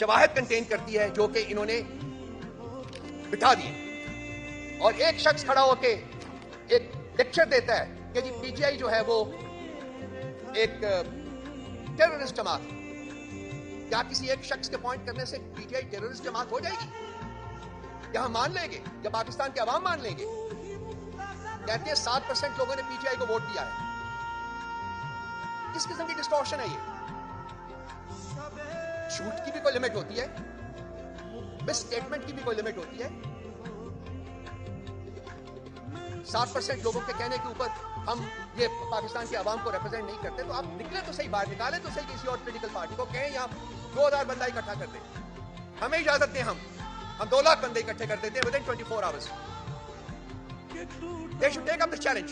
شواہد کنٹین کرتی ہے جو کہ انہوں نے بٹھا دیے. اور ایک شخص کھڑا ہو کے ایک لیکچر دیتا ہے کہ جی پی ٹی آئی جو ہے وہ ایک ٹیررسٹ جماعت. کیا کسی ایک شخص کے پوائنٹ کرنے سے پی ٹی آئی ٹیررسٹ جماعت ہو جائے گی؟ کیا ہم مان لیں گے؟ کیا پاکستان کے عوام مان لیں گے؟ کہتے ہیں 7% لوگوں نے پی ٹی آئی کو ووٹ دیا ہے. کس قسم کی ڈسٹورشن ہے یہ؟ جھوٹ کی بھی کوئی لمٹ ہوتی ہے، مس اسٹیٹمنٹ کی بھی کوئی لمٹ ہوتی ہے. 7% لوگوں کے کہنے کے اوپر ہم یہ پاکستان کے عوام کو ریپرزینٹ نہیں کرتے. تو آپ نکلے تو صحیح، باہر نکالیں تو صحیح کسی اور پولیٹیکل پارٹی کو، کہیں یا 2000 بندہ اکٹھا کر دیں. ہمیں اجازت دیں، ہم 2 لاکھ بندے اکٹھے کر دیتے ہیں ودن 24 hours. They should take up this challenge.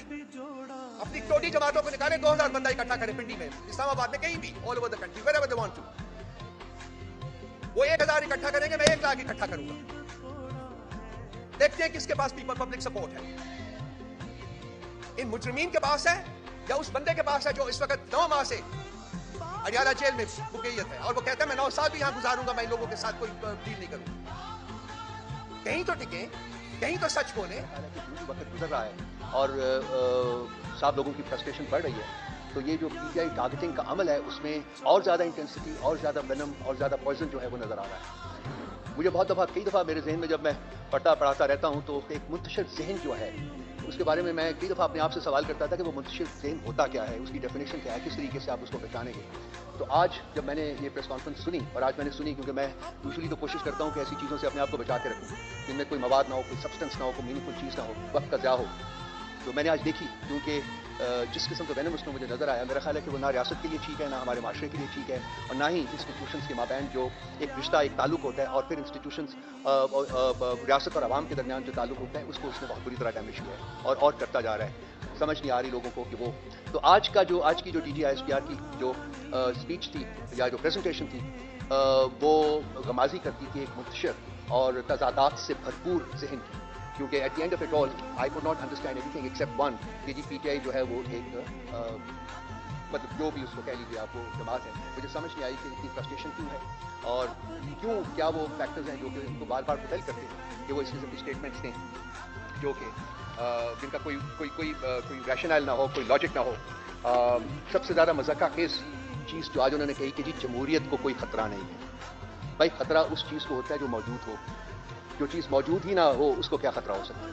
اپنی ٹوٹی جماعتوں کو نکالیں، 2000 بندہ اکٹھا کریں پنڈی میں، اسلام آباد میں، کہیں بھی، all over the country, wherever they want to. وہ 1000 اکٹھا کریں گے، میں 1 لاکھ اکٹھا کروں گا. دیکھتے ہیں کس کے پاس پبلک سپورٹ ہے. ان مجرمین کے پاس ہے یا اس بندے کے پاس ہے جو اس وقت 9 ماہ سے اڈیالہ جیل میں مقید ہے اور وہ کہتا ہے میں 9 سال بھی یہاں گزاروں گا، میں ان لوگوں کے ساتھ کوئی ڈیل نہیں کروں. کہیں تو ٹکیں، کہیں تو سچ بولیں. وقت گزر رہا ہے اور صاحب لوگوں کی فرسٹریشن بڑھ رہی ہے، تو یہ جو پی ٹی آئی ٹارگیٹنگ کا عمل ہے اس میں اور زیادہ انٹینسٹی، اور زیادہ وینم اور زیادہ پوائزن جو ہے وہ نظر آ رہا ہے. مجھے بہت دفعہ، کئی دفعہ میرے ذہن میں جب میں پڑھاتا رہتا ہوں تو ایک منتشر ذہن جو ہے اس کے بارے میں کئی دفعہ اپنے آپ سے سوال کرتا تھا کہ وہ منتشر ذہن ہوتا کیا ہے، اس کی ڈیفینیشن کیا ہے، کس طریقے سے آپ اس کو پہچانیں گے. تو آج جب میں نے یہ پریس کانفرنس سنی، اور آج میں نے سنی کیونکہ میں یوزلی تو کوشش کرتا ہوں کہ ایسی چیزوں سے اپنے آپ کو بچا کے رکھوں جن میں کوئی مواد نہ ہو، کوئی سبسٹنس نہ ہو، کوئی میننگ فل چیز نہ ہو، وقت کا ضیاع ہو. تو میں نے آج دیکھی، کیونکہ جس قسم کا وینم اس میں مجھے نظر آیا، میرا خیال ہے کہ وہ نہ ریاست کے لیے ٹھیک ہے، نہ ہمارے معاشرے کے لیے ٹھیک ہے، اور نہ ہی انسٹیٹیوشنس کے مابین جو ایک رشتہ، ایک تعلق ہوتا ہے، اور پھر انسٹیٹیوشنس ریاست اور عوام کے درمیان جو تعلق ہوتا ہے اس کو اس نے بہت بری طرح ڈیمیج کیا ہے اور کرتا جا رہا ہے. سمجھ نہیں آ رہی لوگوں کو کہ وہ تو آج کی جو D G I S P R کی جو اسپیچ تھی یا جو پریزنٹیشن تھی وہ غمازی کرتی تھی ایک منتشر اور تضادات سے بھرپور ذہن کی. کیونکہ at the end of it all I could not understand anything except one کہ جی پی ٹی آئی جو ہے وہ ایک مطلب جو بھی اس کو کہہ لیجیے آپ، وہ جماعت ہے. مجھے سمجھ نہیں آئی کہ اتنی فرسٹریشن کیوں ہے اور کیا وہ فیکٹرز ہیں جو کہ ان کو بار بار پروپیل کرتے ہیں کہ وہ اس قسم کی اسٹیٹمنٹس دیں جو کہ جن کا کوئی ریشنل نہ ہو، کوئی لاجک نہ ہو. سب سے زیادہ مذاق خیز چیز جو آج انہوں نے کہی کہ جی جمہوریت کو کوئی خطرہ نہیں ہے. بھائی خطرہ اس چیز کو ہوتا ہے جو موجود ہو، جو چیز موجود ہی نہ ہو اس کو کیا خطرہ ہو سکتا ہے.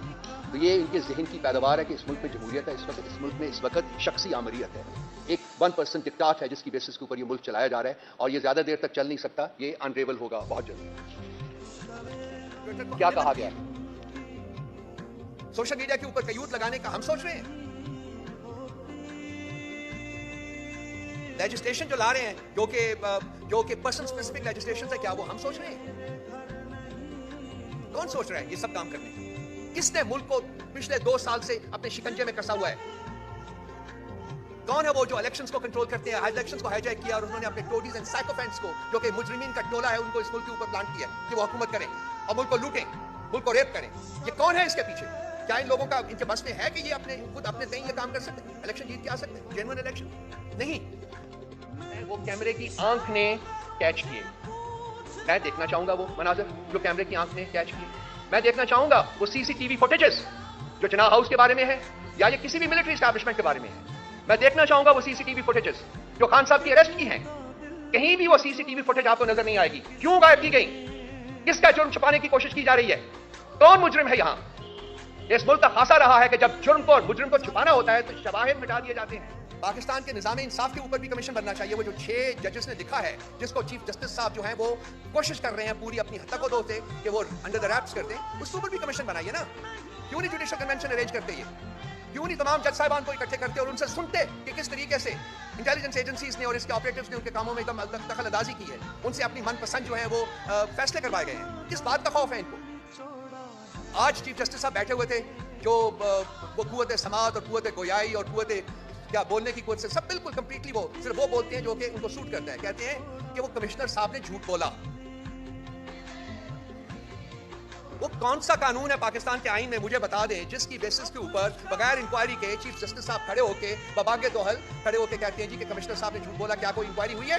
تو یہ ان کے ذہن کی پیداوار ہے کہ اس ملک میں جمہوریت ہے، اس ملک میں اس وقت شخصی آمریت ہے، ایک 1% ڈکٹاٹ ہے جس کی بیسس کے اوپر یہ ملک چلایا جا رہا ہے اور یہ زیادہ دیر تک چل نہیں سکتا. یہ انریول ہوگا بہت جلد. کیا کہا گیا ہے سوشل میڈیا کے اوپر قیود لگانے کا ہم سوچ رہے ہیں. لیجسلیشن جو لا رہے ہیں جو کہ پرسن سپیسیفک لیجسلیشن ہے، کیا وہ ہم سوچ رہے ہیں؟ کون سوچ رہا ہے یہ سب کام کرنے کا؟ کس نے ملک کو پچھلے 2 سال سے اپنے شکنجے میں کسا ہوا ہے؟ کون ہے وہ جو الیکشنز کو کنٹرول کرتے ہیں، الیکشنز کو ہائیجیک کیا اور انہوں نے اپنے ٹوٹیز اینڈ سائیکوفینٹس کو جو کہ مجرمین کا ٹولہ ہے ان کو اس ملک کے اوپر پلانٹ کیا کہ وہ حکومت کریں اور ملک کو لوٹیں، ملک کو ریپ کریں؟ یہ کون ہے اس کے پیچھے؟ کیا ان لوگوں کا ان کے بس میں ہے کہ یہ خود اپنے تئیں یہ کام کر سکتے ہیں، الیکشن جیت کے آ سکتے ہیں، جینوئن الیکشن؟ نہیں. وہ کیمرے کی آنکھ نے کیچ کیے. میں دیکھنا چاہوں گا وہ مناظر جو کیمرے کی آنکھ نے کیچ کیے. میں دیکھنا چاہوں گا وہ سی سی ٹی وی فوٹیجز جو جناح ہاؤس کے بارے میں ہے یا یہ کسی بھی ملٹری اسٹیبلشمنٹ کے بارے میں ہے. میں دیکھنا چاہوں گا وہ سی سی ٹی وی فوٹیجز جو خان صاحب کی اریسٹ کی ہیں. کہیں بھی وہ سی سی ٹی وی فوٹیج آپ کو نظر نہیں آئے گی. کیوں غائب کی گئی؟ کس کا جرم چھپانے کی کوشش کی جا رہی ہے؟ کون مجرم ہے یہاں؟ اس ملک کا خاصا رہا ہے کہ جب جرم کو اور مجرم کو چھپانا ہوتا ہے تو شواہد مٹا دیے جاتے ہیں. پاکستان کے نظام انصاف کے اوپر بھی کمیشن بننا چاہیے. وہ جو 6 ججز نے لکھا ہے جس کو چیف جسٹس صاحب جو ہیں وہ کوشش کر رہے ہیں پوری اپنی حد تک کو دوتے کہ وہ انڈر دا ریپس کر دیں، اس کے اوپر بھی کمیشن بنائیے نا. کیوں نہیں جوڈیشل کنونشن ارینج کرتے؟ یہ کیوں نہیں تمام جج صاحبان کو اکٹھے کرتے اور ان سے سنتے کہ کس طریقے سے انٹیلیجنس ایجنسیز نے اور اس کے آپریٹرز نے ان کے کاموں میں دخل اندازی کی ہے، ان سے اپنی من پسند جو ہیں وہ فیصلے کروائے گئے ہیں. کس بات کا خوف ہے ان کو؟ آج چیف جسٹس صاحب بیٹھے ہوئے تھے جو وہ قوت سماعت اور قوت گویائی اور قوت کیا بولنے کی قوت سے سب بالکل کمپلیٹلی وہ صرف وہ بولتے ہیں جو کہ ان کو سوٹ کرتا ہے. کہتے ہیں کہ وہ کمشنر صاحب نے جھوٹ بولا. وہ کون سا قانون ہے پاکستان کے آئین میں مجھے بتا دیں جس کی بیسس کے اوپر بغیر انکوائری کے چیف جسٹس صاحب کھڑے ہو کے بباگ دوحل کھڑے ہو کے کہتے ہیں جی کہ کمشنر صاحب نے جھوٹ بولا؟ کیا کوئی انکوائری ہوئی ہے؟